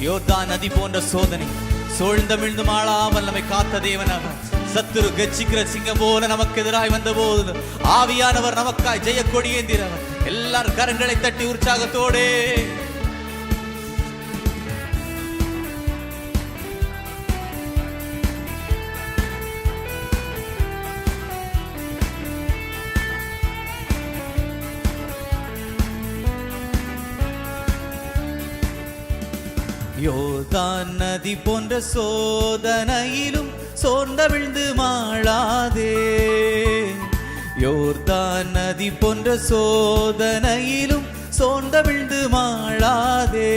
யோர்தான் நதி போன்ற சோதனை சூழ்ந்தமிழ்ந்து மாளாமல் நம்மை காத்த தேவனாக, சத்துரு கட்சிக்கிற சிங்கம் போல நமக்கு எதிராய் வந்த போது ஆவியானவர் நமக்காய் ஜெய கொடியேந்திரவர். எல்லாரும் கரங்களை தட்டி உற்சாகத்தோடே யோர்தான் நதி போன்ற சோதனையிலும் சோர்ந்த விழுந்து மாளாதே. யோர்தான் நதி போன்ற சோதனையிலும் சோர்ந்த விழுந்து மாளாதே.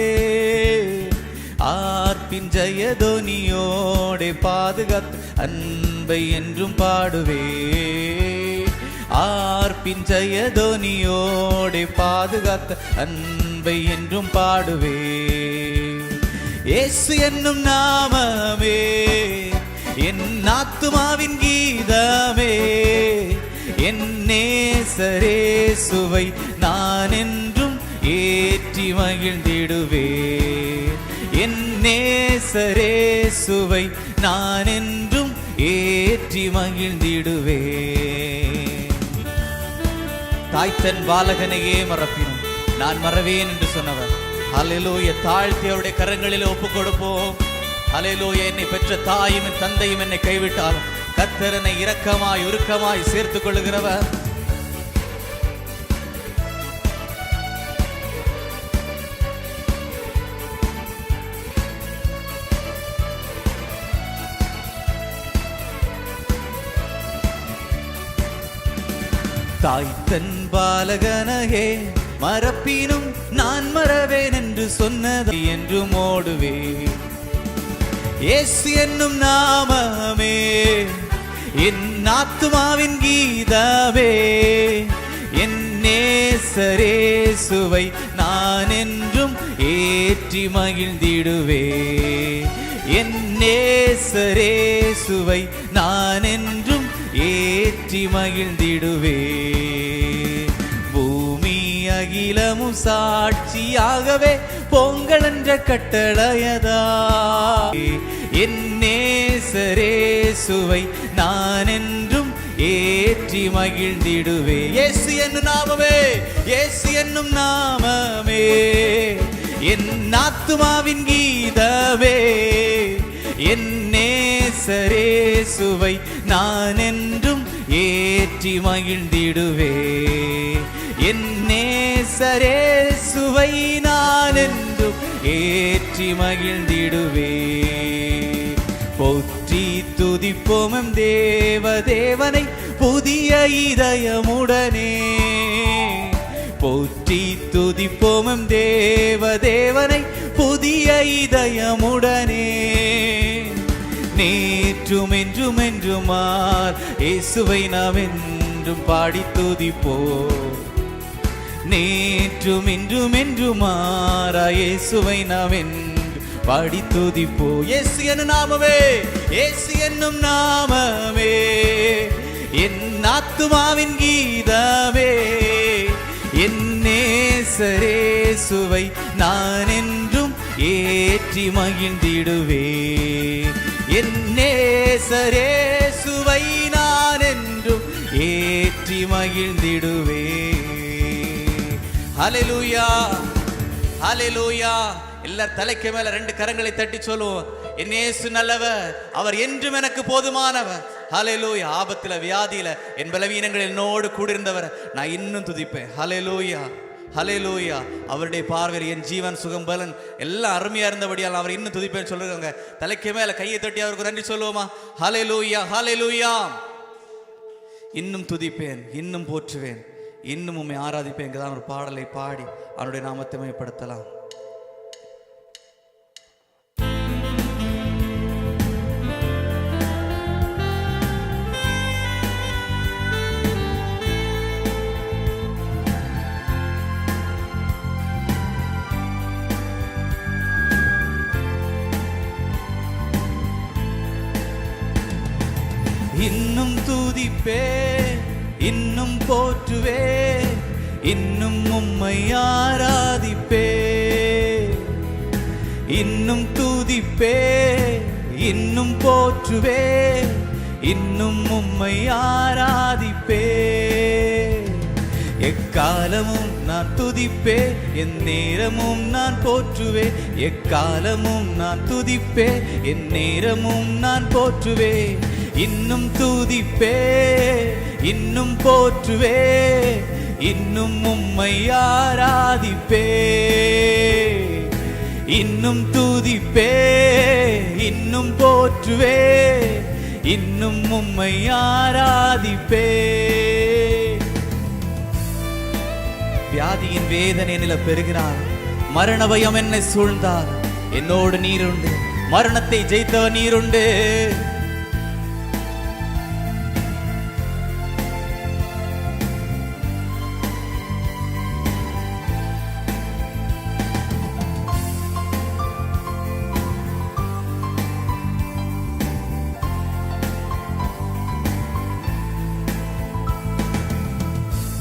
ஆர்ப்பின் ஜெயதோனியோடே பாதுகாத்து அன்பை என்றும் பாடுவே. ஆர்ப்பின் ஜெயதோனியோடே பாதுகாத்து அன்பை என்றும் பாடுவே. இயேசு என்னும் நாமமே என் ஆத்துமாவின் கீதமே. என் நேசரேசுவை நான் என்றும் ஏற்றி மகிழ்ந்திடுவே. என் நேசரேசுவை நான் என்றும் ஏற்றி மகிழ்ந்திடுவே. தாய்த்தன் பாலகனையே மறப்பினும் நான் மறவேன் என்று சொன்னவர். ஹல்லேலூயா. தாழ்த்தி அவருடைய கரங்களில் ஒப்பு கொடுப்போம். ஹல்லேலூயா. என்னை பெற்ற தாயும் என் தந்தையும் என்னை கைவிட்டாலும் கர்த்தர் என்னை இரக்கமாய் உருக்கமாய் சேர்த்துக் கொள்ளுகிறவர். தாய்த்தன் பாலகனையே மறப்பினும் நான் மறவேன் என்று சொன்னதை என்றும் ஓடுவே. இயேசு என்னும் நாமமே என் ஆத்துமாவின் கீதமே. என் நேசரேசுவை நான் என்றும் ஏற்றி மகிழ்ந்திடுவே. என் நேசரேசுவை நான் என்றும் ஏற்றி மகிழ்ந்திடுவே. அகிலமும் சாட்சியாகவே பொங்கல் என்ற கட்டளையதா. என் நேசரேசுவை நான் என்றும் ஏற்றி மகிழ்ந்திடுவே. இயேசு என்னும் நாமமே, இயேசு என்னும் நாமமே என் ஆத்துமாவின் கீதமே. என் நேசரேசுவை நான் என்றும் ஏற்றி மகிழ்ந்திடுவே. என் நேசரேசுவை நான் என்றும் ஏற்றி மகிழ்ந்திடுவே. போற்றி துதிப்போம் தேவதேவனை புதிய இதயமுடனே. போற்றி துதிப்போம் தேவதேவனை புதிய இதயமுடனே. நேற்றும் என்றும் என்றுமார் இயேசுவை நாம் என்றும் பாடி துதிப்போம். நேற்றும் இன்றும் என்றுமாறா இயேசுவை நாம் என்று பாடி துதிப்போ. இயேசு என்னும் நாமமே, இயேசு என்னும் நாமமே என் ஆத்துமாவின் கீதமே. என் நேசரேசுவை நான் என்றும் ஏற்றி மகிழ்ந்திடுவே. என் நேசரேசுவை நான் என்றும் ஏற்றி மகிழ்ந்திடுவே. ஹல்லேலூயா, ஹல்லேலூயா. எல்லார் தலைக்கு மேல ரெண்டு கரங்களை தட்டி சொல்லுவோம். என் இயேசு நல்லவர், அவர் என்றும் எனக்கு போதுமானவர். ஹல்லேலூயா. ஆபத்துல வியாதியில என் பலவீனங்கள் என்னோடு கூடியிருந்தவர் நான் இன்னும் துதிப்பேன். ஹல்லேலூயா, ஹல்லேலூயா. அவருடைய பார்வையில் என் ஜீவன் சுகம் பலன் எல்லாம் அருமையா இருந்தபடியால் அவர் இன்னும் துதிப்பேன்னு சொல்லுங்க. தலைக்கு மேல கையை தட்டி அவருக்கு நன்றி சொல்லுவோமா? ஹல்லேலூயா, ஹல்லேலூயா. இன்னும் துதிப்பேன், இன்னும் போற்றுவேன், இன்னும் உம்மை ஆராதிப்பேன். ஒரு பாடலை பாடி அவருடைய நாமத்தை மகிமைப்படுத்தலாம். இன்னும் துதிப்பே, இன்னும் போற்றுவே, இன்னும் உம்மை ஆராதிப்பே. இன்னும் துதிப்பே, இன்னும் போற்றுவே, இன்னும் உம்மை ஆராதிப்பே. எக்காலமும் நான் துதிப்பே, என் நேரமும் நான் போற்றுவே. எக்காலமும் நான் துதிப்பே, என் நேரமும் நான் போற்றுவே. இன்னும் துதிப்பே, இன்னும் போற்றுவே, இன்னும் உம்மை ஆராதிப்பே. இன்னும் துதிப்பே, இன்னும் போற்றுவே, இன்னும் உம்மை ஆராதிப்பே. வியாதியின் வேதனை நில பெறுகிறார், மரண பயம் என்னை சூழ்ந்தார். என்னோடு நீருண்டு, மரணத்தை ஜெயித்தவர் நீருண்டு.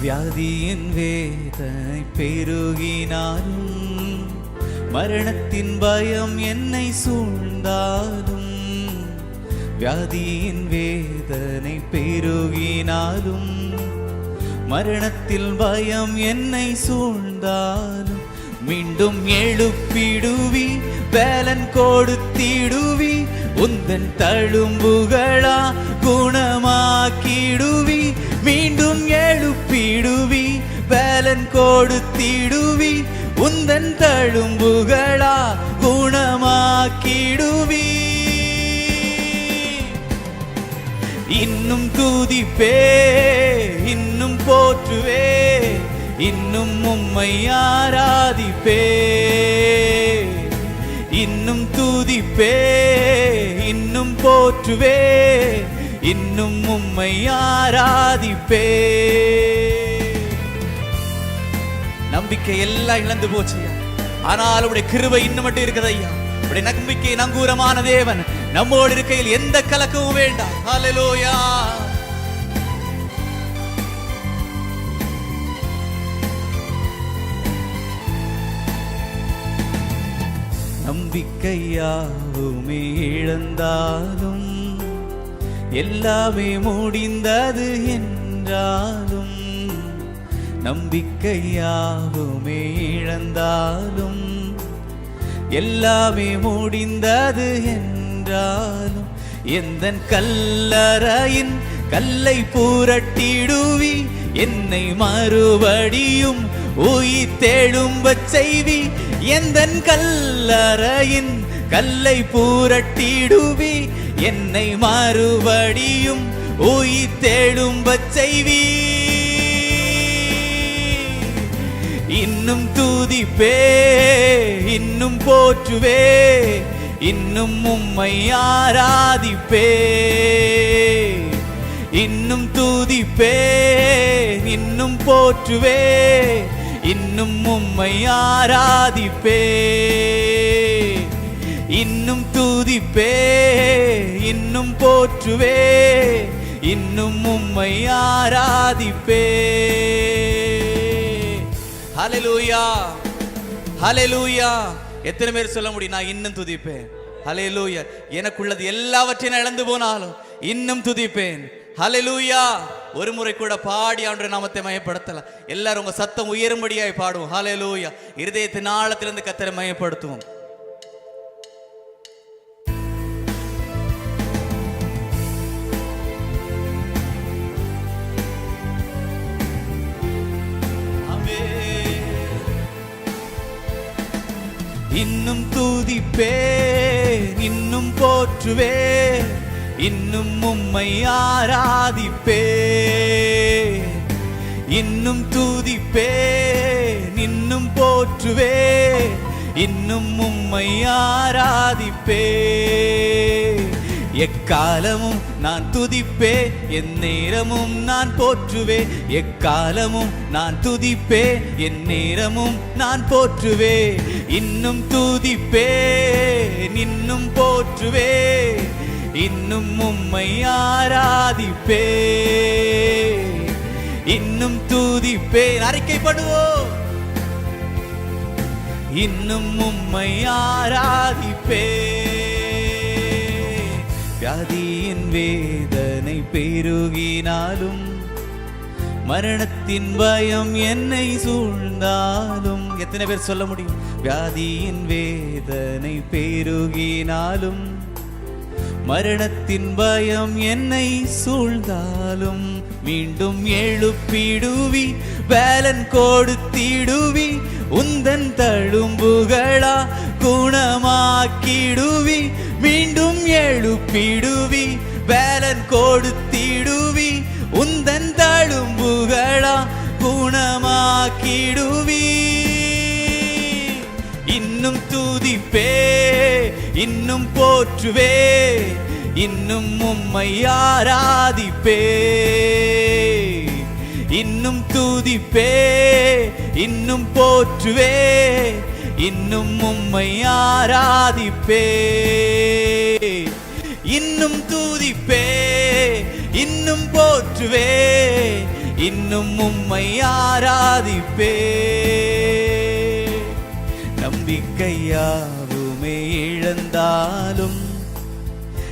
வியாதியின் வேதனை பெருகினாலும், மரணத்தின் பயம் என்னை சூழ்ந்தாலும். வியாதியின் வேதனை பெருகினாலும், மரணத்தில் பயம் என்னை சூழ்ந்தாலும். மீண்டும் எழுப்பிடுவி, வேலன் கொடுத்திடுவி, உந்தன் தழும்புகளா குணமாக்கிடுவி. மீண்டும் எழுப்பிடுவி, வேலன் கொடுத்திடுவி, உந்தன் தழும்புகளா குணமாக்கிடுவி. இன்னும் துதிப்பே, இன்னும் போற்றுவே, இன்னும் உம்மை ஆராதிப்பே. இன்னும் துதிப்பே, இன்னும் போற்றுவே, இன்னும் உம்மை ஆராதிப்பே. நம்பிக்கை எல்லாம் இழந்து போச்சு ஐயா, ஆனால் உடைய கிருபை இன்னும் மட்டும் இருக்குது ஐயா. உடைய நம்பிக்கை நங்கூரமான தேவன் நம்மோடு இருக்கையில் எந்த கலக்கமும் வேண்டாம். ஹல்லேலூயா. நம்பிக்கையாவுமே இழந்தாலும், எல்லாமே முடிந்தது என்றாலும். நம்பிக்கையாவுமே இழந்தாலும், எல்லாமே முடிந்தது என்றாலும். எந்தன் கல்லறையின் கல்லை புரட்டிடுவி, என்னை மறுபடியும் உயிர்த்தெழும்பச் செய்வி. எந்தன் கல்லறையின் கல்லை புரட்டிடுவி, என்னை மறுபடியும் உயிர்த்தெழும்பச் செய்வி. இன்னும் துதிப்பே, இன்னும் போற்றுவே, இன்னும் உம்மை ஆராதிப்பே. இன்னும் துதிப்பே, இன்னும் போற்றுவே, இன்னும் உம்மை ஆராதிப்பே. இன்னும் துதிப்பே, இன்னும் போற்றுவே, இன்னும் உம்மை ஆராதிப்பே. ஹல்லேலூயா, ஹல்லேலூயா. எத்தனை பேர் சொல்ல முடியும், நான் இன்னும் துதிப்பேன்? ஹல்லேலூயா. எனக்குள்ளது எல்லாவற்றையும் இழந்து போனாலும் இன்னும் துதிப்பேன். ஹல்லேலூயா. ஒரு முறை கூட பாடி ஆண்டவருடைய நாமத்தை மயப்படுத்தலாம். எல்லாரும் உங்க சத்தம் உயரும்படியாய் பாடுவோம். ஹல்லேலூயா. இருதயத்தின் ஆழத்திலிருந்து கர்த்தரை மயப்படுத்துவோம். இன்னும் துதிப்பே, இன்னும் போற்றுவே, இன்னும் உம்மை ஆராதிப்பே. இன்னும் துதிப்பே, இன்னும் போற்றுவே, இன்னும் உம்மை ஆராதிப்பே. எக்காலமும் நான் துதிப்பே, என் நேரமும் நான் போற்றுவே. எக்காலமும் நான் துதிப்பே, என் நேரமும் நான் போற்றுவே. இன்னும் துதிப்பே, இன்னும் போற்றுவே, இன்னும் உம்மை ஆராதிப்பே. இன்னும் துதிப்பே. அறிக்கைப்படுவோம். இன்னும் உம்மை ஆராதிப்பே. வியாதியின் வேதனை பெருகினாலும், மரணத்தின் பயம் என்னை சூழ்ந்தாலும். எத்தனை பேர் சொல்ல முடியும்? வியாதியின் வேதனை பெருகினாலும், மரணத்தின் பயம் என்னை சூழ்ந்தாலும், மீண்டும் எழுப்பிடுவி, பேலன் கொடுத்திடுவி, உந்தன் தழும்புகளா குணமாக்கிடுவி. மீண்டும் எழுப்பிடுவி, பேலன் கொடுத்திடுவி, உந்தன் தழும்புகளா குணமாக்கிடுவி. இன்னும் துதிப்பே, இன்னும் போற்றுவே, இன்னும் உம்மை ஆராதிப்பே. இன்னும் துதிப்பே, இன்னும் போற்றுவே, இன்னும் உம்மை ஆராதிப்பே. இன்னும் துதிப்பே, இன்னும் போற்றுவே, இன்னும் உம்மை ஆராதிப்பே. நம்பிக்கையாவுமே இழந்தாலும்,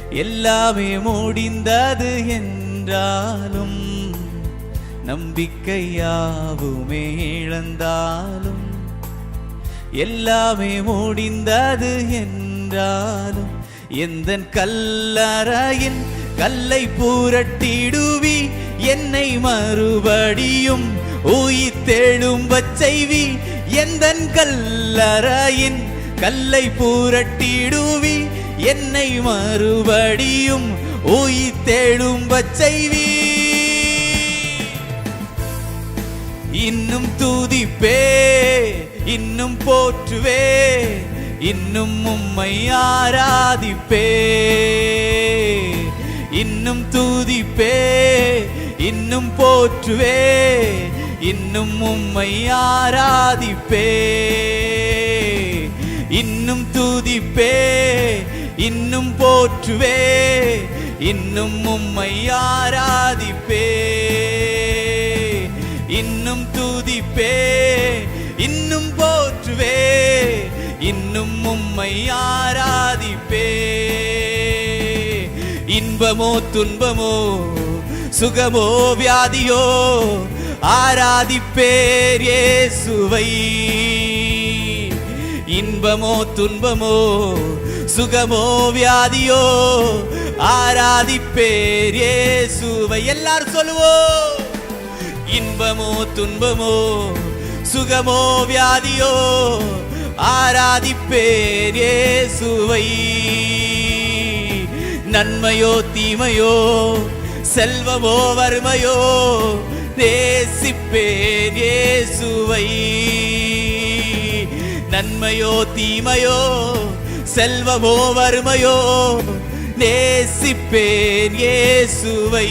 எல்லாமே முடிந்தது என்றாலும், நம்பிக்கையாவுமே இழந்தாலும், எல்லாமே முடிந்தது என்றாலும், எந்தன் கல்லறையின் கல்லை புரட்டிடுவி, என்னை மறுபடியும் உயிர்த்தெழும்பச் செய்வி. எந்தன் கல்லறையின் கல்லை புரட்டிடுவி, என்னை மறுபடியும் உயிர்த்தெழும்பச் செய்வி. இன்னும் துதிப்பே, இன்னும் போற்றுவே, இன்னும் உம்மை ஆராதிப்பே. இன்னும் துதிப்பே, இன்னும் போற்றுவே, இன்னும் உம்மை ஆராதிப்பே. இன்னும் துதிப்பே, இன்னும் போற்றுவே, இன்னும் உம்மை ஆராதிப்பே. இன்னும் துதிப்பே, இன்னும் போற்றுவே, இன்னும் உம்மை ஆராதிப்பே. இன்பமோ துன்பமோ, சுகமோ வியாதியோ, ஆராதிப்பேர் இயேசுவை. இன்பமோ துன்பமோ, சுகமோ வியாதியோ, ஆராதிப்பேர் இயேசுவை. எல்லாரும் சொல்லுவோம். இன்பமோ துன்பமோ, சுகமோ வியாதியோ, ஆராதிப்பேர் இயேசுவை. நன்மையோ தீமையோ, செல்வமோ வறுமையோ, நேசிப்பேன் இயேசுவை. நன்மையோ தீமையோ, செல்வமோ வறுமையோ, நேசிப்பேன் இயேசுவை.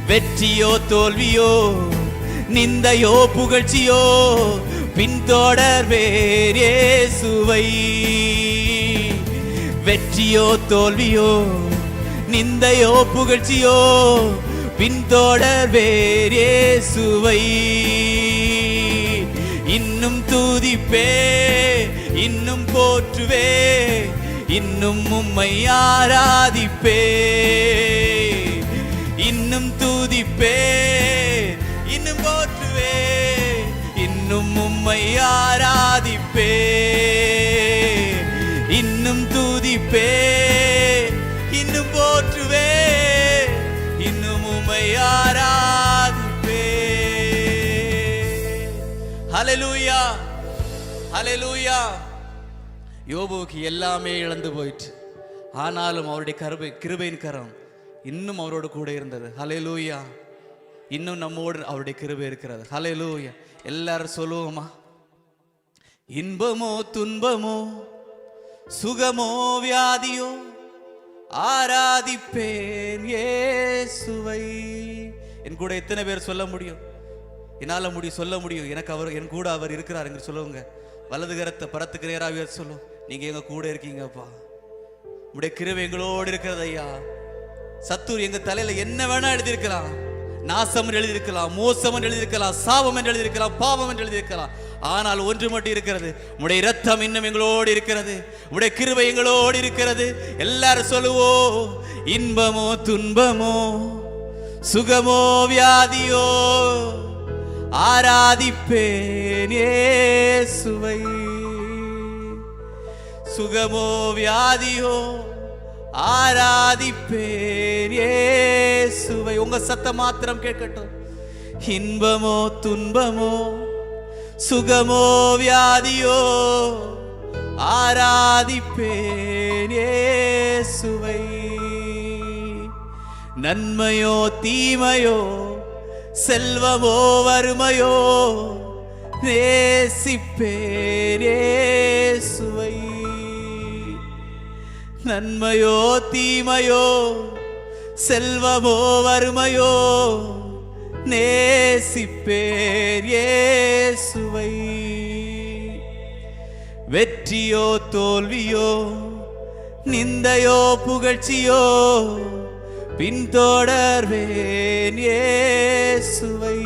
வெற்றியோ தோல்வியோ, நிந்தையோ புகழ்ச்சியோ, பின்தொடர்வேன் இயேசுவை. வெற்றியோ தோல்வியோ, நிந்தையோ புகழ்ச்சியோ, பின்தொடர்வேன் இயேசுவை. இன்னும் துதிப்பே, இன்னும் போற்றுவே, இன்னும் உம்மை ஆராதிப்பே. இன்னும் துதிப்பே, இன்னும் போற்றுவே, இன்னும் உம்மை ஆராதிப்பே. இன்னும் துதிப்பே, இன்னும் போற்றுவே, இன்னும் உம்மை ஆராதிப்பே. ஹல்லேலூயா, ஹல்லேலூயா. யோபுவுக்கு எல்லாமே இழந்து போயிற்று. ஆனாலும் அவருடைய கிருபையின் கரம் இன்னும் அவரோடு கூட இருந்தது. ஹல்லேலூயா. இன்னும் நம்மோடு அவருடைய கிருபை இருக்கிறது. ஹல்லேலூயா. எல்லாரும் சொல்லுவோமா? இன்பமோ துன்பமோ, சுகமோ வியாதியோ, ஆராதிப்பேன் இயேசுவை. என் கூட எத்தனை பேர் சொல்ல முடியும்? என்னால சொல்ல முடியும். எனக்கு அவர், என் கூட அவர் இருக்கிறார் என்று சொல்லுவாங்க. வலது கரத்தை பரத்துக்கு நேராக சொல்லும். நீங்க எங்க கூட இருக்கீங்கப்பா, உடைய கிருபை எங்களோடு இருக்கிறது ஐயா. சத்துரு எங்க தலையில என்ன வேணா எழுதியிருக்கலாம். நாசம் என்று எழுதியிருக்கலாம், மோசம் என்று எழுதியிருக்கலாம், சாபம் என்று எழுதியிருக்கலாம், பாவம் என்று எழுதியிருக்கலாம். ஆனால் ஒன்று மட்டும் இருக்கிறது, உம்முடைய இரத்தம் இன்னும் எங்களோடு இருக்கிறது, உம்முடைய கிருபை எங்களோடு இருக்கிறது. எல்லாரும் சொல்லுவோம், இன்பமோ துன்பமோ சுகமோ வியாதியோ ஆராதிப்பேன் இயேசுவை. சுகமோ வியாதியோ ஆராதிப்பேன் இயேசுவை. உங்க சத்தம் மாத்திரம் கேட்கட்டும். இன்பமோ துன்பமோ சுகமோ வியாதியோ ஆராதிப்பேன் இயேசுவை. நன்மையோ தீமையோ செல்வமோ வறுமையோ நேசிப்பேன் இயேசுவை. நன்மையோ தீமையோ செல்வமோ வறுமையோ நேசிப்பேன் இயேசுவை. வெற்றியோ தோல்வியோ நிந்தையோ புகழ்ச்சியோ பின்தொடர்வேன் இயேசுவை.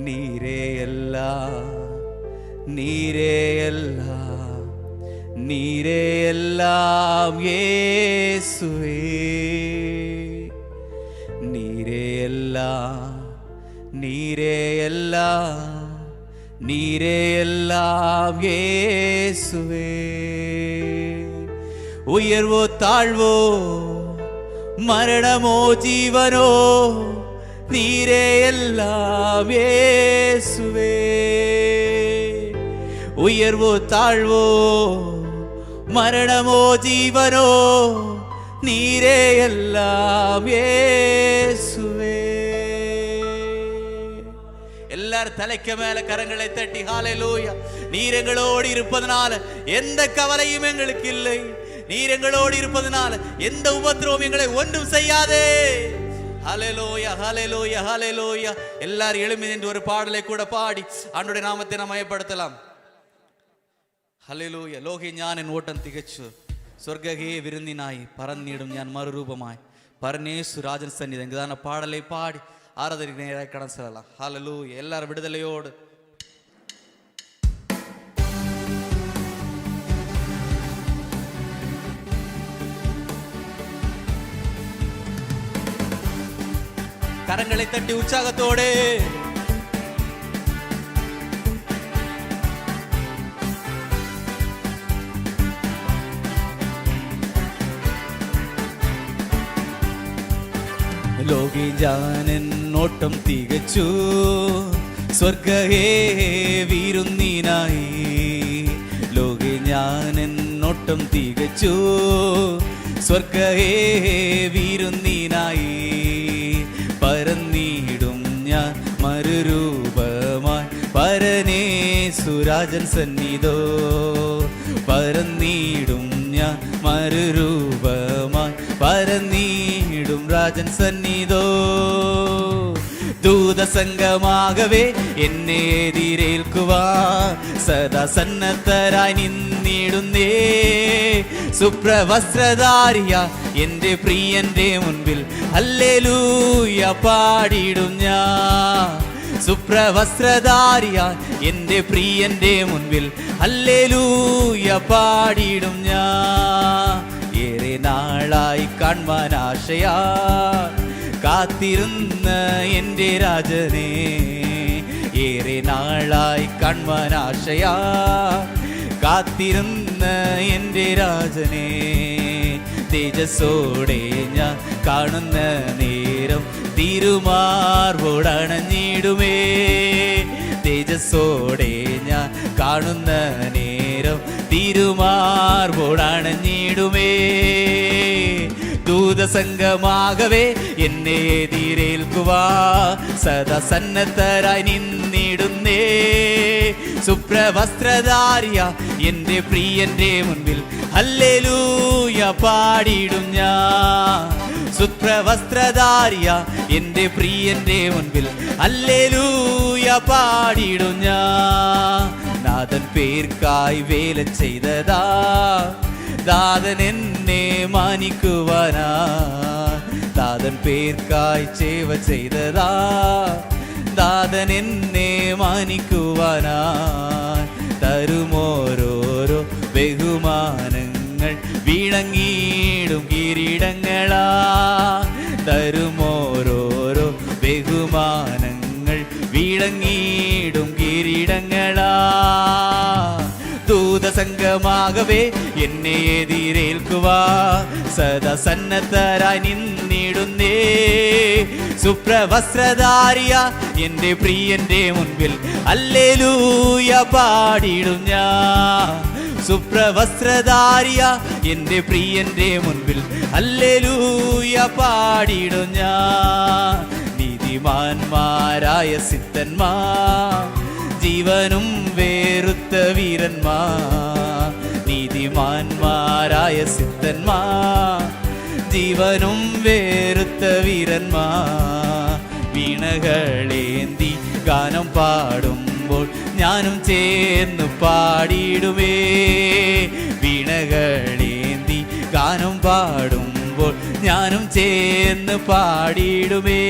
நீரே எல்லாம் நீரே எல்லாம் நீரே எல்லாம் இயேசுவே. நீரே எல்லாம் நீரே எல்லாம் நீரே எல்லாம் இயேசுவே. உயர்வோ தாழ்வோ மரணமோ ஜீவனோ நீரே எல்லாம் இயேசுவே. உயர்வோ தாழ்வோ மரணமோ ஜீவனோ நீரே எல்லாம் இயேசுவே. எல்லாரும் தலைக்கு மேல கரங்களை தட்டி ஹல்லேலூயா. நீர் எங்களோடு இருப்பதனால எந்த கவலையும் எங்களுக்கு இல்லை. நீர் எங்களோடு இருப்பதனால எந்த உபத்திரவம் எங்களை ஒன்றும் செய்யாதே. ஹல்லேலூயா ஹல்லேலூயா ஹல்லேலூயா. எல்லாரும் எழும்பி நின்று ஒரு பாடலை கூட பாடி ஆண்டவருடைய நாமத்தை நாம் மயப்படுத்தலாம். ഹല്ലേലൂയ. ലോകെ ഞാൻ എൻ ഓട്ടം തികച്ചു, സ്വർഗഹേ വിരുന്നിനായി പറന്നിടും ഞാൻ മറുരൂപമായി പരനേശു രാജൻ സന്നിധി. ഇതാണ് പാടலை പാടി ஆராதனைக்கு நேராக கடன் செல்லலாம். ஹல்லேலூயா. எல்லாரும் விடுதலையோடு கரங்களை தட்டி உற்சாகத்தோடு ലോകെ ഞാൻ എന്നോട്ടം തികച്ചു, സ്വർഗഹേ വിരുന്നിനായി. ലോകെ ഞാൻ എന്നോട്ടം തികച്ചു, സ്വർഗഹേ വിരുന്നിനായി. പരന്നിടും ഞാൻ മറുരൂപമായി പരനേശു രാജൻ സന്നിധോ. പരന്നിടും ഞാൻ മറുരൂപമായി പരന്നിടും രാജൻ സന്നിധോ. ദൂതസംഗമാകവേ എന്നെ എതിരേൽക്കുവാൻ സദാ സന്നദ്ധരായി നിന്നിടുന്നേ. സുപ്രവസ്ത്രധാരിയ എൻ്റെ പ്രിയന്റെ മുൻപിൽ ഹല്ലേലൂയ പാടിടും ഞാൻ. സുപ്രവസ്ത്രധാരിയ എൻ്റെ പ്രിയന്റെ മുൻപിൽ ഹല്ലേലൂയ പാടിടും ഞാൻ. ഏറെ നാളായി കാണുവാൻ ആശയാ കാത്തിരുന്ന എൻ്റെ രാജനെ. ഏറെ നാളായി കാണുവാൻ ആശയാ കാത്തിരുന്ന എൻ്റെ രാജനെ. തേജസ്സോടെ ഞാൻ കാണുന്ന നേരം തിരുമാർവോടണഞ്ഞിടുമേ. തേജസ്സോടെ ഞാൻ കാണുന്ന നേരം തിരുമാർവോടണഞ്ഞിടുമേ. ദൂതസംഗമാകവേ എന്നെ എതിരേൽക്കുവാ സദാ സന്നദ്ധരായി നിന്നിടുന്നേ. സുപ്രവസ്ത്രധാരിയ എൻ്റെ പ്രിയന്റെ മുൻപിൽ ഹല്ലേലൂയ പാടിടും ഞാൻ. സുപ്രവസ്ത്രധാരിയ എൻ്റെ പ്രിയന്റെ മുൻപിൽ ഹല്ലേലൂയ പാടിടും ഞാൻ. നാഥൻ പേർക്കായി വേല ചെയ്തതാ, ദാതൻ എന്നെ മാനിക്കുവാനാ. ദാതൻ പേർക്കായി സേവ ചെയ്തതാ, ദാതൻ എന്നെ മാനിക്കുവാനായി തരുമോരോരോ ബഹുമാനങ്ങൾ വിളങ്ങിയിടും കിരീടങ്ങളാ തരുമോരോരോ ബഹുമാനങ്ങൾ വിളങ്ങിയിടും കിരീടങ്ങളാ ദൂതസംഘമാകവേ എന്നെ എതിരേൽക്കുവാ സദാ സന്നദ്ധരായി നിന്നിടുന്നേ സുപ്രവസ്ത്രധാരിയ എന്റെ പ്രിയന്റെ മുൻപിൽ ഹല്ലേലൂയ പാടിടും ഞാൻ സുപ്രവസ്ത്രധാരിയ എന്റെ പ്രിയന്റെ മുൻപിൽ ഹല്ലേലൂയ പാടിടും ഞാൻ നീതിമാന്മാരായ സിദ്ധന്മാർ ജീവനും വേറുത്ത വീരന്മാർ നീതിമാന്മാരായ സിദ്ധന്മാർ ജീവനും വേറുത്ത വീരന്മാർ വീണകളേന്തി ഗാനം പാടുമ്പോൾ ഞാനും ചേർന്നു പാടിയിടുമേ വീണകളേന്തി ഗാനം പാടുമ്പോൾ ഞാനും ചേർന്ന് പാടിയിടുമേ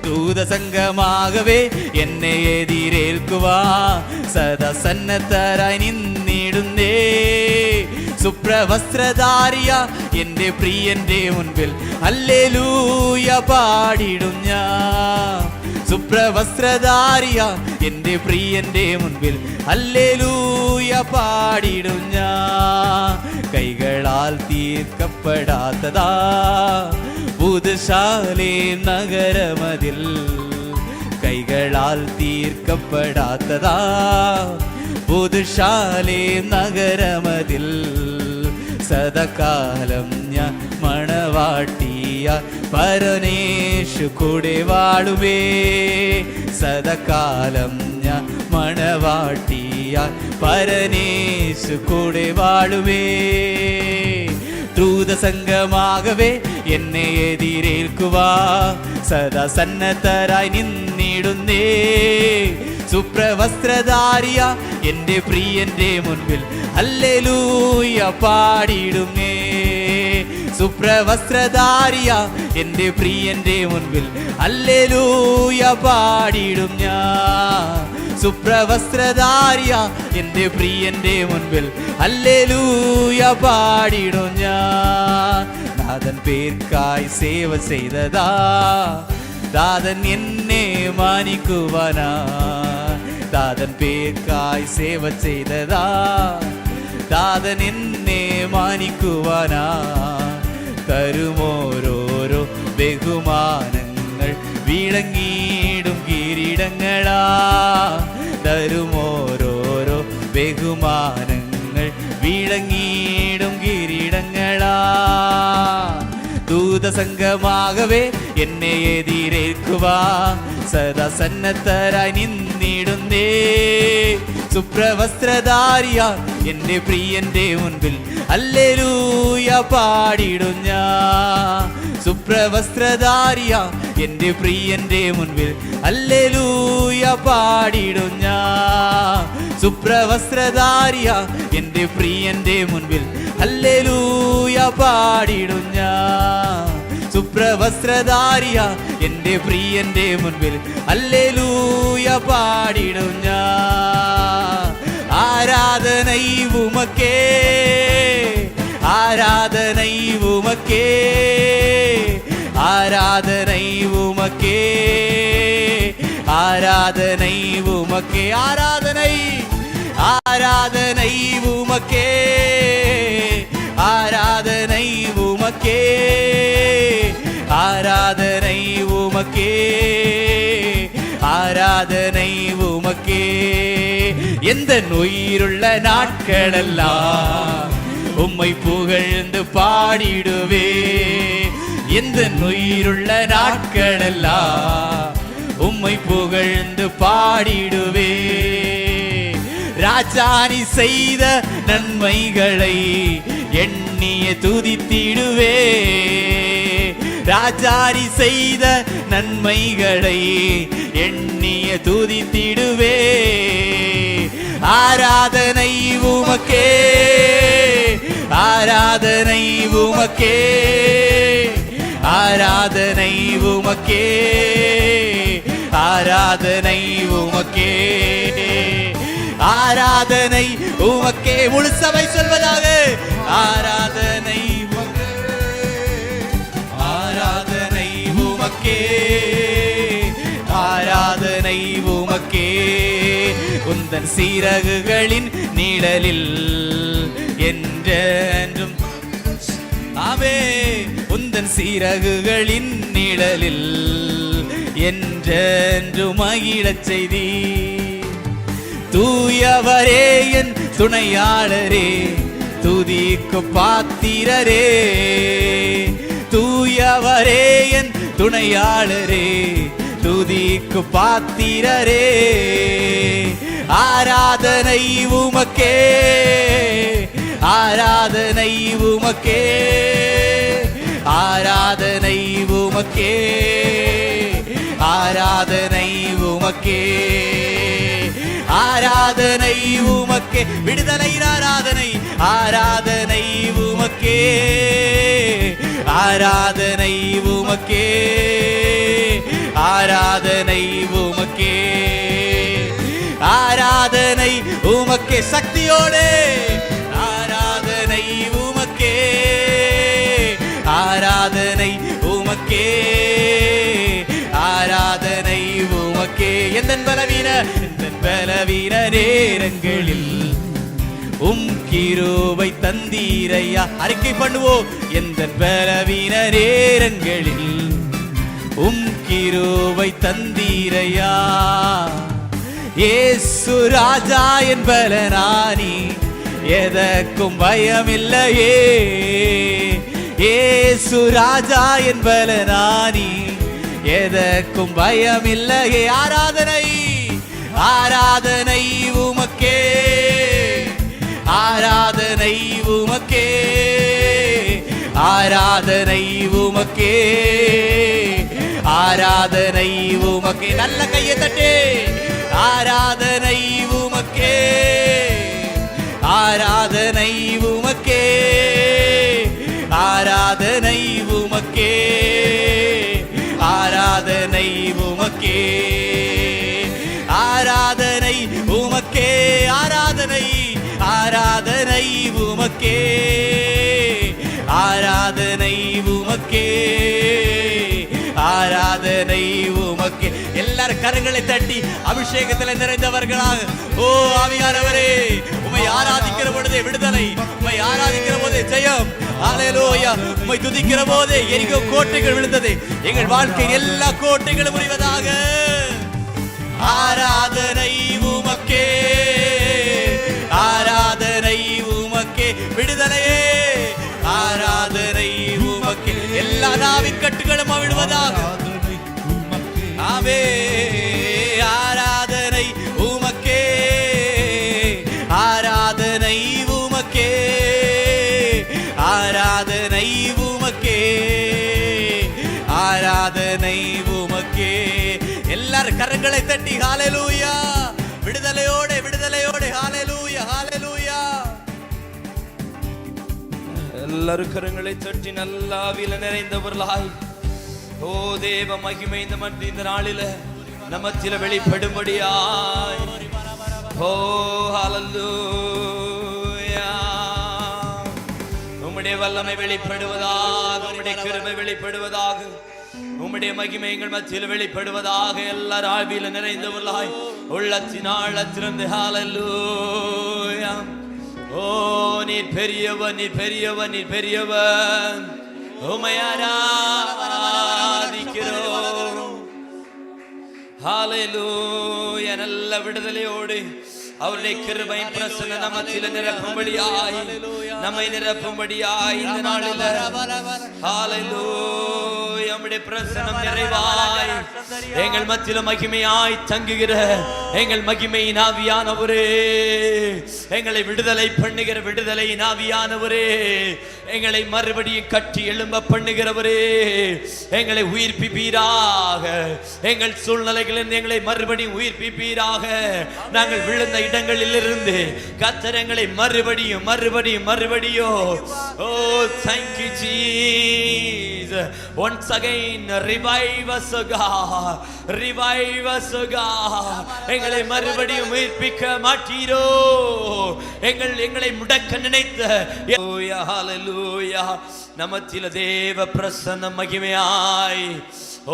ദൂതസംഘമാകവേ എന്നെ എതിരേൽക്കുവാ സദാ സന്നദ്ധരായി നിന്നിടുന്നേ സുപ്രവസ്ത്രധാരിയ എന്റെ പ്രിയന്റെ മുൻപിൽ ഹല്ലേലൂയ പാടിടും ഞാൻ സുപ്രവസ്ത്രധാരിയ എന്റെ പ്രിയന്റെ മുൻപിൽ ഹല്ലേലൂയ പാടിടും ഞാൻ കൈകളാൽ തീർക്കപ്പെടാത്തതാ പുതുശാലേം നഗരമതിൽ കൈകളാൽ തീർക്കപ്പെടാത്തതാ പുതുശാലേം നഗരമതിൽ സദാകാലം ഞാൻ മണവാട്ടിയ പരനേഷു കൂടെ വാഴുമേ സദാകാലം ഞാൻ മണവാട്ടിയ പരനേഷു കൂടെ വാഴുമേ ദൂതസംഘമാകവേ എന്നെ എതിരേൽക്കുവാ സദാ സന്നദ്ധരായി നിന്നിടുന്നേ സുപ്രവസ്ത്രധാരിയ എന്റെ പ്രിയന്റെ മുൻപിൽ ഹല്ലേലൂയ പാടിടുന്നേ സുപ്രവസ്ത്രധാരിയ എന്റെ പ്രിയന്റെ മുൻപിൽ ഹല്ലേലൂയ പാടിടും ഞാൻ സുപ്രവസ്ത്രധാരിയ എന്റെ പ്രിയന്റെ മുൻപിൽ ഹല്ലേലൂയ പാടിടും ഞാൻ നാഥൻ പേർക്കായി സേവ ചെയ്തതാ ദാതൻ എന്നെ മാനിക്കുവാനാ ദാതൻ പേർക്കായി സേവ ചെയ്തതാ ദാതൻ എന്നെ മാനിക്കുവാനാ തരുമോരോരോ ബഹുമാനങ്ങൾ വിളങ്ങിയിടും കിരീടങ്ങളാ തരുമോരോരോ ബഹുമാനങ്ങൾ വിളങ്ങിയിടും കിരീടങ്ങളാ ദൂതസംഘമാകവേ എന്നെ എതിരേൽക്കുവാ സദാ സന്നദ്ധരായി നിന്നിടുന്നേ സുപ്രവസ്ത്രധാരിയ എന്റെ പ്രിയന്റെ മുൻപിൽ ഹല്ലേലൂയ പാടിടും ഞാൻ സുപ്രവസ്ത്രധാരിയ എന്റെ പ്രിയന്റെ മുൻപിൽ ഹല്ലേലൂയ പാടിടും ഞാൻ സുപ്രവസ്ത്രധാരിയ എന്റെ പ്രിയന്റെ മുൻപിൽ ഹല്ലേലൂയ പാടിടും ഞാൻ സുപ്രവസ്ത്രധാരിയ എന്റെ പ്രിയന്റെ മുൻപിൽ ഹല്ലേലൂയ പാടിടും ഞാൻ ആരാധനൈ ഉമക്കേ ആരാധനൈ ഉമക്കേ ആരാധനൈ ഉമക്കേ ആരാധനൈ ഉമക്കേ ആരാധനൈ ആരാധനൈ ഉമക്കേ ആരാധനൈ ഉമക്കേ ആരാധനൈ ഉമക്കേ ആരാധനൈ உமக்கே எந்த உயிருள்ள நாட்களெல்லாம் உம்மை புகழ்ந்து பாடிடுவே எந்த உயிருள்ள நாட்களெல்லாம் உம்மை புகழ்ந்து பாடிடுவே ராஜானி செய்த நன்மைகளை எண்ணிய துதித்திடுவே ராஜானி செய்த நன்மைகளை எண்ணிய துதித்திடுவே ஆராதனை உமக்கே ஆராதனை உமக்கே ஆராதனை உமக்கே ஆராதனை உமக்கே, ஆராதனை உமக்கே. முழு சபை சொல்வதாக, ஆராதனை ஆராதனை உமக்கே, ஆராதனை உமக்கே. உந்தன் சீரகுகளின் நிழலில் என்றென்றும் ஆமே, உந்தன் சீரகுகளின் நிழலில் என்றென்றும் மகிழச் செய்தி. தூயவரே என் துணையாளரே, துதிக்கு பாத்திரரே. தூயவரே என் துணையாளரே, துதிக்கு பாத்திரரே. ஆராதனை உமக்கே, ஆராதனை உமக்கே, ஆராதனை உமக்கே, ஆராதனை உமக்கே, ஆராதனை உமக்கே. விடுதலையின் ஆராதனை, ஆராதனை உமக்கே, ஆராதனை உமக்கே, ஆராதனை உமக்கே, ஆராதனை உமக்கே. சக்தியோடு ஆராதனை உமக்கே, ஆராதனை உமக்கே, ஆராதனை உமக்கே. எந்தன் பலவீன நேரங்களில் கிருபை தந்தீரையா. அறிக்கை பண்ணுவோம். எந்தன் பலவீன நேரங்களில் கிருபை தந்தீரையா. இயேசு ராஜா என் பலனானி, எதற்கும் பயமில்லையே. இயேசு ராஜா என் பலனானி, எதற்கும் பயமில்லையே. ஆராதனை, ஆராதனை உமக்கே, ஆராதனை உமக்கே, ஆராதனை உமக்கே, ஆராதனை உமக்கே. நல்ல கையை தட்டே. ஆராதனை உமக்கே, ஆராதனை உமக்கே, ஆராதனை உமக்கே, ஆராதனை உமக்கே, ஆராதனை உமக்கே, ஆராதனை, ஆராதனை உமக்கே, ஆராதனை உமக்கே, ஆராதனை உமக்கே. எல்லாரும் கரங்களை தட்டி அபிஷேகத்தில் நிறைந்தவர்களாக. ஓ ஆவியானவரே, உம்மை ஆராதிக்கிற பொழுதே விடுதலை, உம்மை ஆராதிக்கிற போதே ஜெயம். ஹல்லேலூயா. உம்மை துதிக்கிற போதே எரிகோ கோட்டைகள் விழுந்தது. எங்கள் வாழ்க்கையின் எல்லா கோட்டைகளும் முறிவதாக. ஆராதனை உமக்கே, ஆராதனை உமக்கே. விடுதலையே ஆராதனை உமக்கே. எல்லா நாவின் கட்டுகளும் அவிழ்வதாக. ஆமே. ஆராதனை உமக்கே, ஆராதனை உமக்கே, ஆராதனை உமக்கே, ஆராதனை உமக்கே. எல்லாரும் கரங்களை தட்டி ஹல்லேலூயா. விடுதலையோட விடுதலையோட ஹல்லேலூயா, ஹல்லேலூயா. எல்லாரும் கரங்களை தட்டி நல்ல ஆவியில நிறைந்தவர்களாய். ஓ தேவ மகிமை இந்த நாளில நமத்தில வெளிப்படும்படியாய். ஓ ஹல்லேலூயா. உம்முடைய வல்லமை வெளிப்படுவதாக, உம்முடைய கிருபை வெளிப்படுவதாக, உம்முடைய மகிமை எங்கள் மத்தியில் வெளிப்படுவதாக. எல்லார் ஆவியில நிறைந்தவர்களாய் உள்ளத்தின் ஆழத்திலிருந்து ஹல்லேலூயா. ஓ நீர் பெரியவன், நீர் பெரியவன், நீர் பெரியவன். உம்மை ஆராதிக்கிறோம். ஹல்லேலூயா. நல்ல விடுதலையோடு அவருடைய கிருபை பிரசன்ன நமத்தில நிரப்பும்படியாய், நம்மை நிரப்பும்படியாய் இந்த நாளில் ஹல்லேலூயா. நம்முடைய பிரசன்னம் நிறைவாய் எங்கள் மத்தியில மகிமையாய் தங்குகிற எங்கள் மகிமையின் ஆவியானவரே, எங்களை விடுதலை பண்ணுகிற விடுதலையின் ஆவியானவரே, எங்களை மறுபடியும் கட்டி எழும்ப பண்ணுகிறவரே, எங்களை உயிர்ப்பிப்பீராக. எங்கள் சூழ்நிலைகளில் எங்களை மறுபடியும் உயிர்ப்பிப்பீராக. நாங்கள் விழுந்த இடங்களில் இருந்து கர்த்தர் எங்களை மறுபடியும் மறுபடியும் மறுபடியும். ஓ thank you Jesus. Once again again. Revive us, O God. Revive us, O God. எங்களை மறுபடியும் உயிர்ப்பிக்க மாட்டீரோ? எங்களை முடக்க நினைத்த ஹalleluya நமத்தில தேவ பிரசன்னம் மகிமையாய்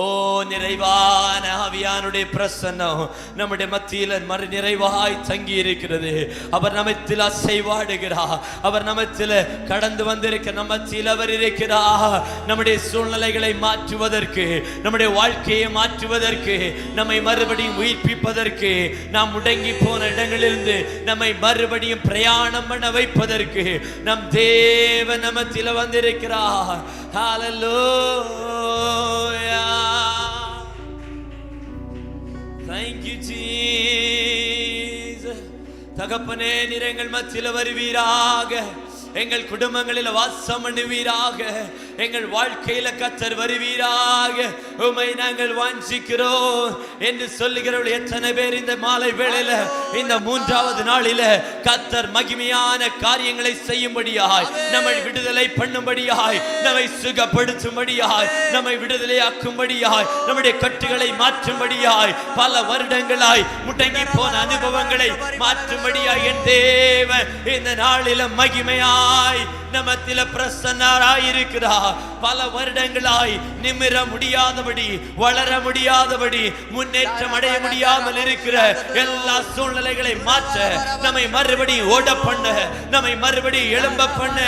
ஓ நிறைவான ஆவியானுடைய பிரசன்னம் நம்முடைய மத்தியில நிறைவாய் தங்கி இருக்கிறது. அவர் நமத்தில் அசைவாடுகிறார். அவர் நமத்தில் கடந்து வந்திருக்க நம்மத்தில் அவர் இருக்கிறார். நம்முடைய சூழ்நிலைகளை மாற்றுவதற்கு, நம்முடைய வாழ்க்கையை மாற்றுவதற்கு, நம்மை மறுபடியும் உயிர்ப்பிப்பதற்கு, நாம் முடங்கி போன இடங்களிலிருந்து நம்மை மறுபடியும் பிரயாணம் பண்ண வைப்பதற்கு நம் தேவன் நமத்தில் வந்திருக்கிறார். ஹalleluya. Thank you Jesus. தகப்பனே நீர் எங்கள் மத்தியில் வருவீராக. எங்கள் குடும்பங்களில் வாசம் பண்ணுவீராக. எங்கள் வாழ்க்கையில கர்த்தர் வருவீராக. உம்மை நாங்கள் வாஞ்சிக்கிறோம் என்று சொல்லுகிறவர்கள் எத்தனை பேர் இந்த மாலை வேளையில இந்த 3வது நாளில கர்த்தர் மகிமையான காரியங்களை செய்யும்படியாய், நம்மை விடுதலை பண்ணும்படியாய், நம்மை சுகப்படுத்தும்படியாய், நம்மை விடுதலையாக்கும்படியாய், நம்முடைய கட்டுகளை மாற்றும்படியாய், பல வருடங்களாய் முடங்கி போன அனுபவங்களை மாற்றும்படியாய் என் தேவன் இந்த நாளில மகிமையாய் நமத்தில பிரசன்னராயிருக்கிறார். பல வருடங்களாய் நிமிர முடியாதபடி, வளர முடியாதபடி, முன்னேற்றம் அடைய முடியாமல் இருக்கிற எல்லா சூழ்நிலைகளை மாற்ற, நம்மை மறுபடியும் ஓட பண்ண, நம்மை மறுபடியும் எழும்ப பண்ண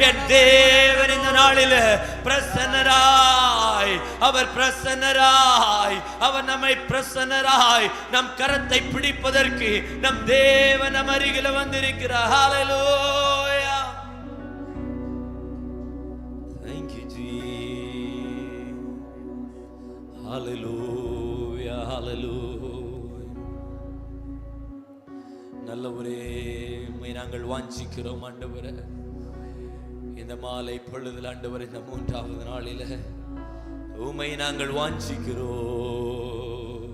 என் தேவன் இந்த நாளில் பிரசன்னராய், அவர் பிரசன்னராய், அவர் நம்மை பிரசன்னராய் நம் கரத்தை பிடிப்பதற்கு நம் தேவன் நம் அருகில் வந்திருக்கிறார். ஹalleluya. ஹalleluya ஹalleluya. நல்லவரே உம்மை நாங்கள் வாஞ்சிக்கிறோம் ஆண்டவரே. இந்த மாலை பொழுதில் ஆண்டவரே இந்த 3வது நாளில உம்மை நாங்கள் வாஞ்சிக்கிறோம்.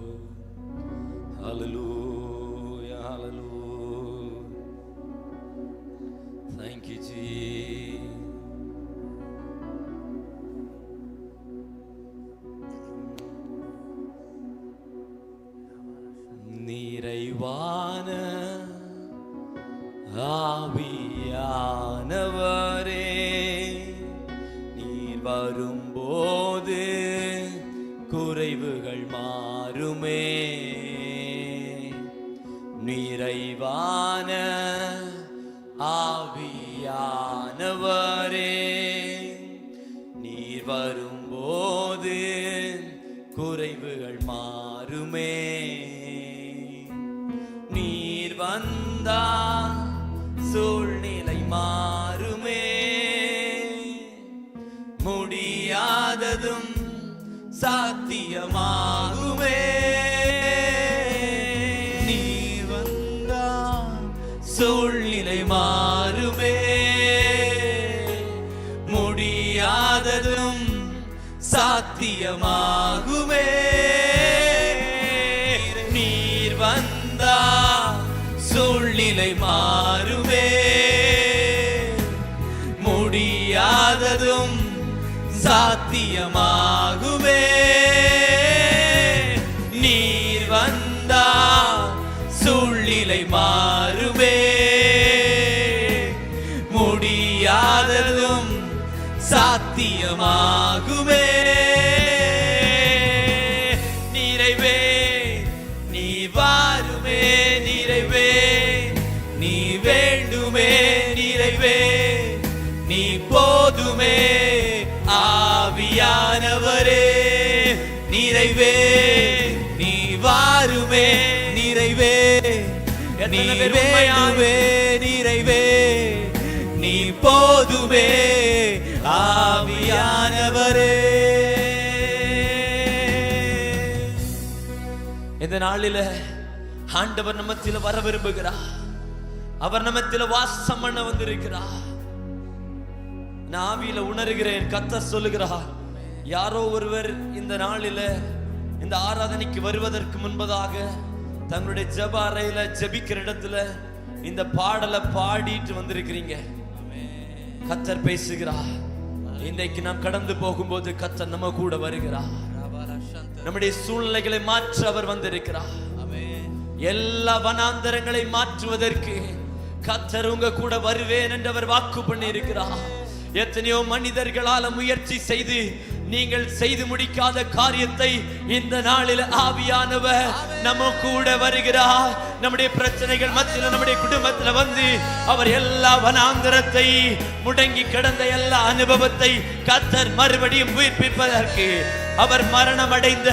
ஹalleluya ஹalleluya. Thank you Jesus. நிறைவான ஆவியானவரே நீர் வரும்போது குறைவுகள் மாறுமே. நிறைவான ஆவியானவரே நீர் வரும்போது குறைவுகள் மாறுமே. வந்தா சூழ்நிலை மாறுமே. முடியாததும் சாத்தியமாகுமே. நீ வந்தா சூழ்நிலை மாறுமே. முடியாததும் சாத்தியமாகுமே. நீர் வந்தா சூழ்நிலை மாறுமே. முடியாததும் சாத்தியமாகுமே. நீர் வந்தா சூழ்நிலை மாறுமே. முடியாததும் சாத்தியமாகுமே. நிறைவே நீ வாருமே. நிறைவே நீ வேண்டுமே. நிறைவே நீ போதுமே. ஆவியானவரே நிறைவே நீ வாருமே. நிறைவே நீ வேண்டுமே. நிறைவே நீ போதுமே. ஆவியானவரே இந்த நாளில ஆண்டவர் நம்மத்தில வர விரும்புகிறார். அவர் நம்மத்தில வாசம் பண்ண வந்திருக்கிறார். நான் ஆவியில உணர்கிறேன். கர்த்தர் சொல்லுகிறார், யாரோ ஒருவர் இந்த நாளில இந்த ஆராதனைக்கு வருவதற்கு முன்பதாக தங்களுடைய ஜெப அறையில ஜெபிக்கிற இடத்துல இந்த பாடலை பாடிட்டு வந்திருக்கிறீங்க. கர்த்தர் பேசுகிறார். இன்றைக்கு நாம் கடந்து போகும்போது கர்த்தர் நம்ம கூட வருகிறார். நம்முடைய சூழ்நிலைகளை மாற்ற அவர் வந்திருக்கிறார். எல்லா வனாந்தரங்களை மாற்றுவதற்கு கர்த்தர் உங்க கூட வருவேன் என்று அவர் வாக்கு பண்ணி இருக்கிறார். எத்தனையோ மனிதர்களால முயற்சி செய்து நீங்கள் செய்து முடிக்காத காரியத்தை இந்த நாளில் ஆவியானவர் நம்ம கூட வருகிறார். நம்முடைய பிரச்சனைகள் மத்தியில் நம்முடைய குடும்பத்தில் வந்து அவர் எல்லா வனாந்தரத்தை முடங்கி கிடந்த எல்லா அனுபவத்தை கர்த்தர் மறுபடியும் உயிர்ப்பிப்பதற்கு, அவர் மரணம் அடைந்த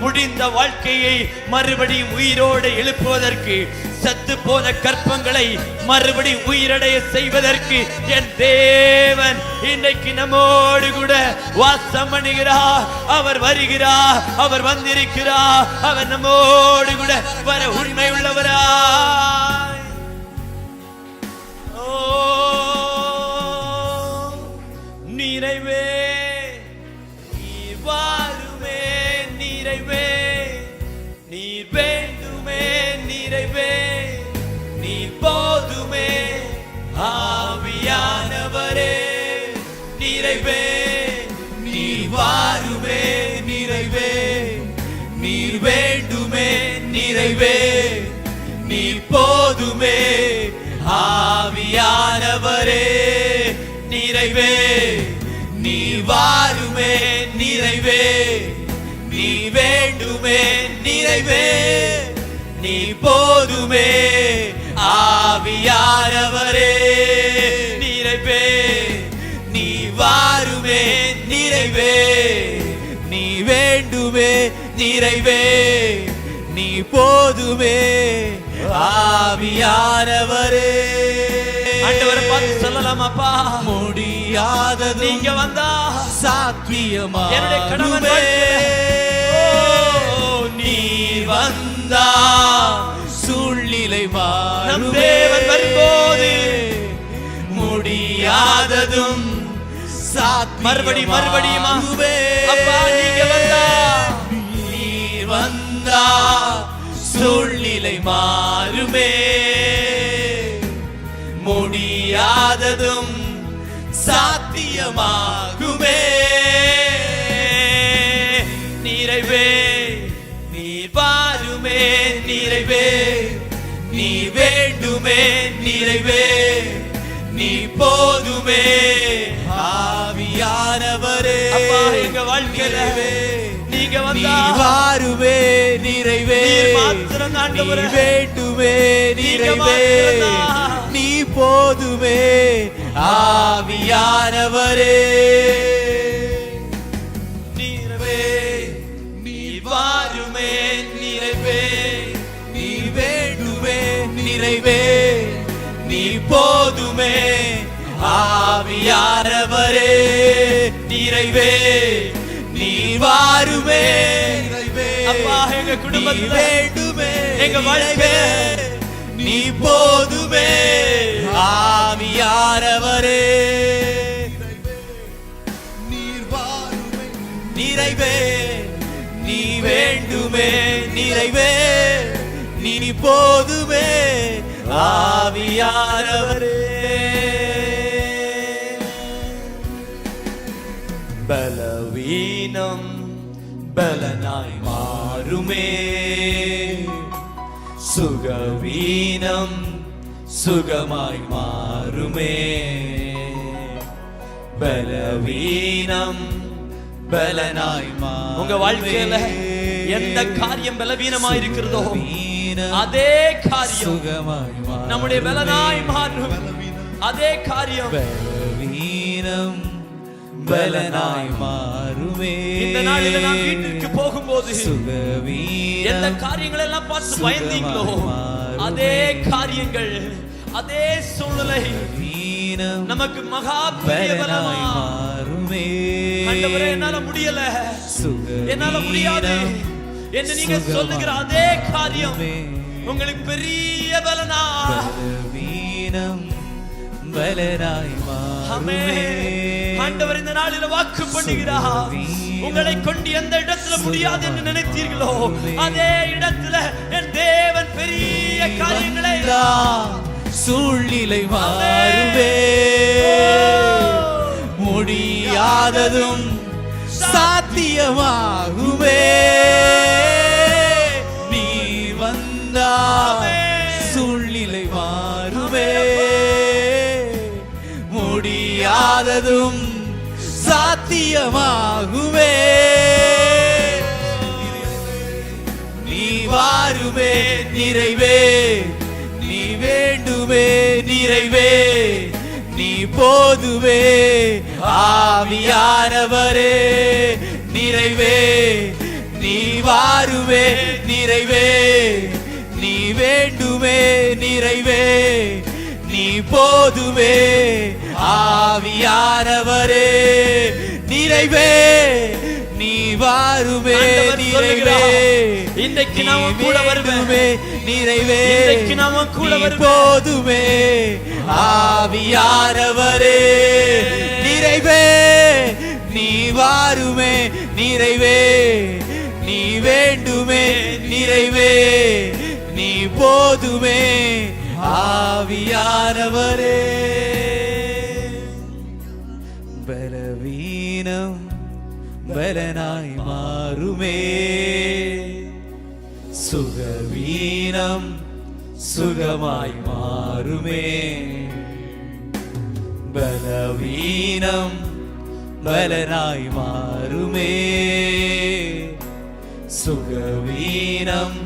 முடிந்த வாழ்க்கையை மறுபடியும் உயிரோடு எழுப்புவதற்கு, சத்து போன கற்பங்களை மறுபடியும் உயிரடைய செய்வதற்கு என் தேவன் இன்றைக்கு நம்மோடு கூட வாசம் பண்ணுகிறார். அவர் வருகிறார், அவர் வந்திருக்கிறார், அவர் நம்மோடு கூட வர உண்மை உள்ளவராய். ஓ நிறைவே நீர் வாருமே, நிறைவே நீர் வேண்டுமே, நிறைவே நீர் போதுமே, ஆவியானவரே நிறைவே நீர் வாருமே, நிறைவே நீர் வேண்டுமே, நிறைவே நீர் போதுமே, ஆவியானவரே நிறைவே நீர் வாருமே, நிறைவே நீ வேண்டுமே, நிறைவே நீ போதுமே, ஆவியானவரே நிறைவே நீ வாருமே, நிறைவே நீ வேண்டுமே, நிறைவே நீ போதுமே, ஆவியானவரே. ஆண்டவரை பார்த்து சொல்லலாம், அப்பா முடியாதது நீங்க வந்தா சாத்தியமா என்னுடைய கணவன் நீர் வந்தா சூழ்நிலை மாறும். தேவன் வரும்போது முடியாததும் மறுபடியும் அப்பா நீங்க வந்தா, நீர் வந்தா சூழ்நிலை மாறுமே, முடியாததும் சாத்தியமாகுமே, நிறைவே நீர் வாருமே, நிறைவே நீ வேண்டுமே, நிறைவே நீ போதுமே, ஆவியானவரே. அப்பா எங்க வாழ்க்கையில நீங்க வந்தா வாருமே, நிறைவே மாத்திரம் ஆண்டவரே, வேண்டுமே, நிறைவே நீ போதுமே, ஆவியானவரே நிறைவே நீ வாருமே, நிறைவே நீ வேண்டுமே, நிறைவே நீ போதுமே, ஆவியானவரே நிறைவே நீ வாருமே, அப்பா எங்க குடும்பத்தில் வேண்டுமே, எங்க வாழ்க்கை நீ போதுமே, ஆவியானவரே நீர் வாருமே, நிறைவே நீ வேண்டுமே, நிறைவே நீ போதுமே, ஆவியானவரே. பலவீனம் பலனாய் மாறுமே, சுகவீனம் சுகமாய் மாறுமே, பலவீனம் பலனாய் மாறுமே. உங்க வாழ்க்கையில எந்த காரியம் பலவீனமாய் இருக்கிறதோ அதே காரியம் சுகமாய் நம்முடைய பலனாய் மாறும். அதே காரியம் பலவீனம் பலனாய் மாறுமே. இந்த நாளில் நான் வீட்டிற்கு போகும்போது எந்த காரியங்கள் எல்லாம் பார்த்து பயந்தீங்களோ அதே காரியங்கள், அதே சூழ்நிலை நமக்கு மகா பெரிய பலனாய் மாறுமே. ஆண்டவரே என்னால முடியல, என்னால முடியாது என்று நீங்க சொல்லுகிற அதே காரியம் உங்களுக்கு பெரிய பலனா பலனாய் மாறுமே. ஆண்டவர் இந்த நாளில் வாக்கு பண்ணுகிறார், உங்களை கொண்டு எந்த இடத்துல முடியாது என்று நினைத்தீர்களோ அதே இடத்துல என் தேவன் பெரிய காரியங்களை சூழ்நிலை மாறுவே, முடியா முடியாததும் சாத்தியமாகுமே. நீ வந்தா சூழ்நிலை மாறுமே. முடியாததும் சாத்தியமாகுமே. நீ வாருமே நிறைவே, நீ வேண்டுமே நிறைவே, நீ போதுவே ஆவியானவரே. நிறைவே நீ வாருமே நிறைவே, நீ வேண்டுமே நிறைவே, நீ போதுவே ஆவியானவரே. நிறைவே நீ வாருமே நிறைவே, இன்றைக்கு நாம கூட வருவே நிறைவே, இன்றைக்கு நாம கூட வருவே போதுமே ஆவியானவரே. நிறைவே நீ வாருமே நிறைவே, நீ வேண்டுமே நிறைவே, நீ போதுமே ஆவியானவரே. பலவீனம் பலனாய் மாறுமே, சுகவீனம் சுகமாய் மாறுமே. பலவீனம் பலனாய் மாறுமே, சுகவீனம்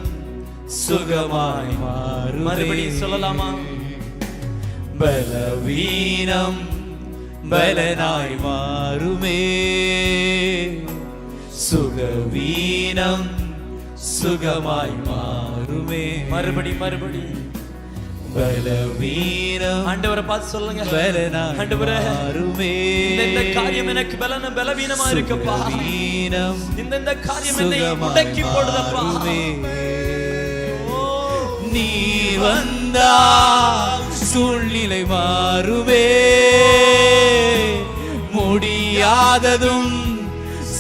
சுகமாய் மாறுமே. மறுபடியும் சொல்லலாமா? பலவீனம் பலனாய் மாறுமே, சுகவீனம் சுகமாய் மாறுமே. மறுபடி பலவீனம் ஆண்டவரை பார்த்து சொல்லுங்க, பலனாய் ஆண்டவரே மாறுமே. இந்த காரியம் எனக்கு பலவீனமா இருக்குப்பா, இந்த காரியம் என்னை முடக்கி போடுதப்பா. நீ வந்தா சூழ்நிலை மாறுமே. முடியாததும்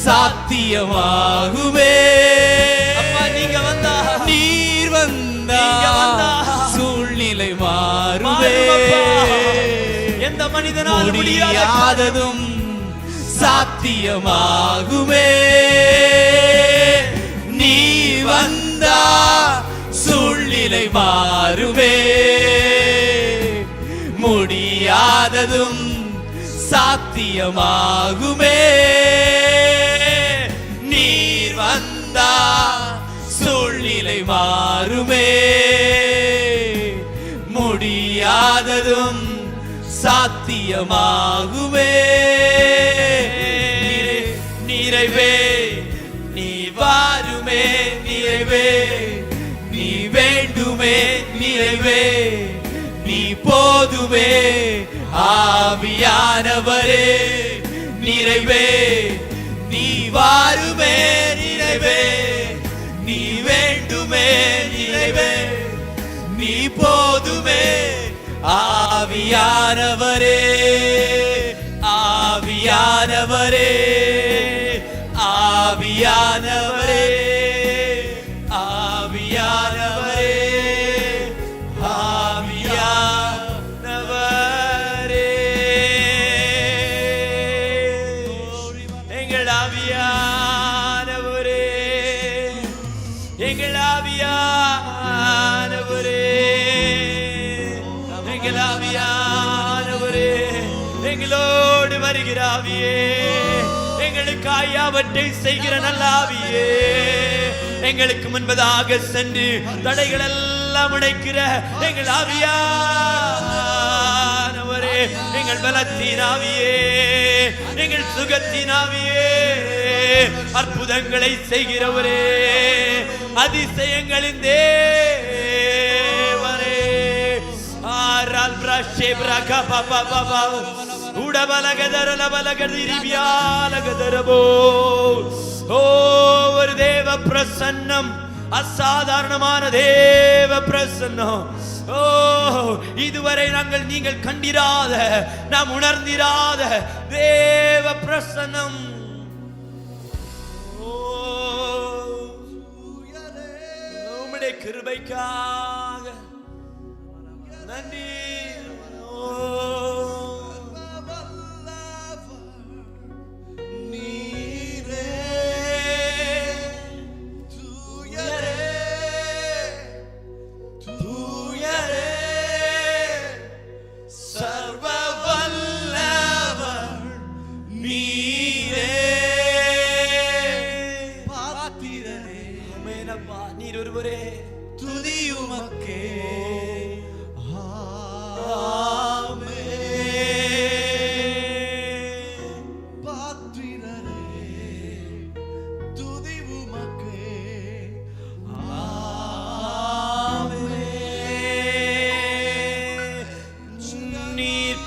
சாத்தியமாகுமே. அப்பா நீங்க வந்தா, நீர் வந்தா சூழ்நிலை மாறுமே. எந்த மனிதனால் முடியாததும் சாத்தியமாகுமே. நீ வந்தா சூழ்நிலை மாறுமே. முடியாததும் சாத்தியமாகுமே. நீர் வந்தா சூழ்நிலை மாறுமே. முடியாததும் சாத்தியமாகுமே. நிறைவே நீ வாருமே நிறைவே, நீ வேண்டுமே நிறைவே, நீ போதுமே ஆவியானவரே. நிறைவே நீ வாருமே நிறைவே, நீ வேண்டுமே நிறைவே, நீ போதுமே ஆவியானவரே. ஆவியானவரே ஆவியானவரே ஆவியானவரே ஆவியானவரே. எங்கள் ஆவியானவரே, எங்கள் ஆவியானவரே, எங்கள் ஆவியானவரே, எங்களோடு வருகிற ஆவியே, எங்களுக்காய் அவற்றை செய்கிற நல்ல ஆவியே, எங்களுக்கு முன்பதாக சென்று தடைகள் எல்லாம் உடைக்கிற எங்கள் ஆவியானவரே, எங்கள் பலத்தின் ஆவியே, எங்கள் சுகத்தின் ஆவியே, அற்புதங்களை செய்கிறவரே, அதிசயங்களின் தேவரே. ஆரால் பிரஷே பிரகா பாபா பாபா ஒரு தேவ பிரசன்னம், அசாதாரணமான தேவ பிரசன்னம். ஓ இதுவரை நீங்கள் கண்டிராத, நாம் உணர்ந்திராத தேவ பிரசன்னம். உம்முடைய கிருபைக்காக நன்றி.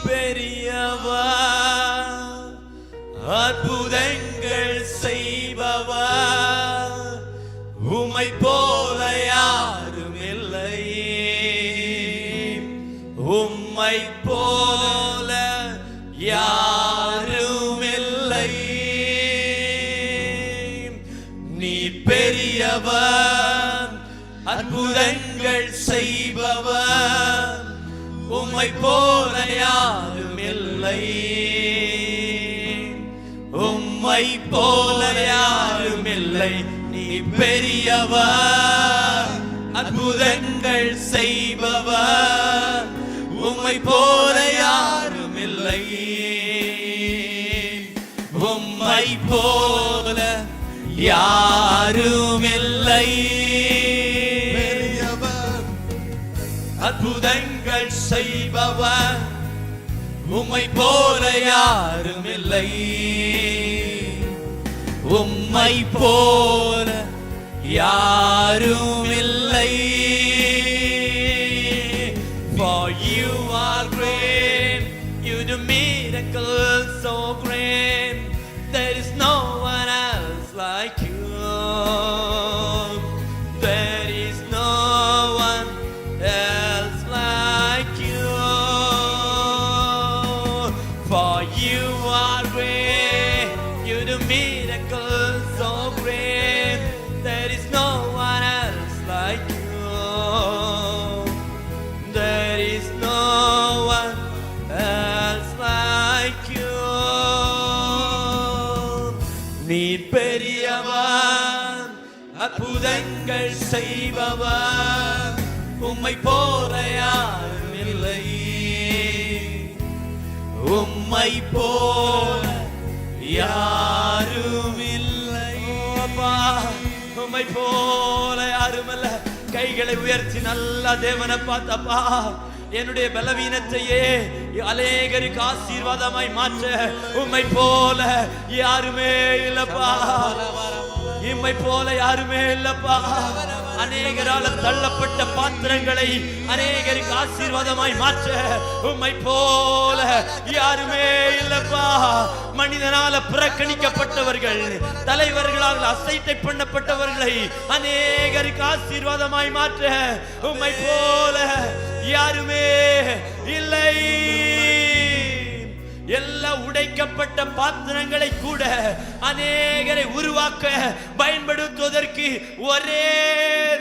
பெரியவர், அற்புதங்கள் செய்பவர், உம்மை போல யாரும் இல்லை, உம்மை போல யாரும் இல்லை. நீ பெரியவர், அற்புதங்கள் செய்பவர், உம்மை போல யாரும் இல்லை, உம்மை போல யாரும் இல்லை. நீ பெரியவர், அற்புதங்கள் செய்பவர், உம்மை போல யாரும் இல்லை, உம்மை போல யாரும் இல்லை. அற்புதங்கள் செய்பவர், உம்மை போல யாரும் இல்லை, உம்மை போல யாரும் இல்லை. For you are great, you do miracles so great, there is no one else like you. There is no one else like you. For you are great, you do miracles so great, there is no one else like you. There is no one else like you. நீர் பெரியவர், அற்புதங்கள் செய்பவர், உம்மை போல யாரும் இல்லை, உம்மை போல யாரும் இல்லை. அப்பா, உம்மை போல யாரும் இல்ல. கைகளை உயர்த்தி நல்ல தேவனை பார்த்தப்பா, என்னுடைய பலவீனத்தையே அநேகருக்கு ஆசீர்வாதமாய் மாற்ற உம்மை போல யாருமே இல்லப்பா, உம்மை போல யாருமே இல்லப்பா. அநேகரால தள்ளப்பட்ட பாத்திரங்களை அநேகருக்கு ஆசீர்வாதமாய் மாற்ற உம்மை போல யாருமே இல்லப்பா. மனிதனால புறக்கணிக்கப்பட்டவர்கள், தலைவர்களால் அசைட்டை பண்ணப்பட்டவர்களை அநேகருக்கு ஆசீர்வாதமாய் மாற்ற உம்மை போல யாருமே இல்லை. எல்லா உடைக்கப்பட்ட பாத்திரங்களை கூட அநேகரை உருவாக்க பயன்படுத்துவதற்கு ஒரே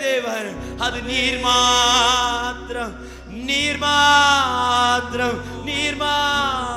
தேவன், அது நீர் மாத்திரம், நீர் மாத்திரம், நீர் மாத்திரம்.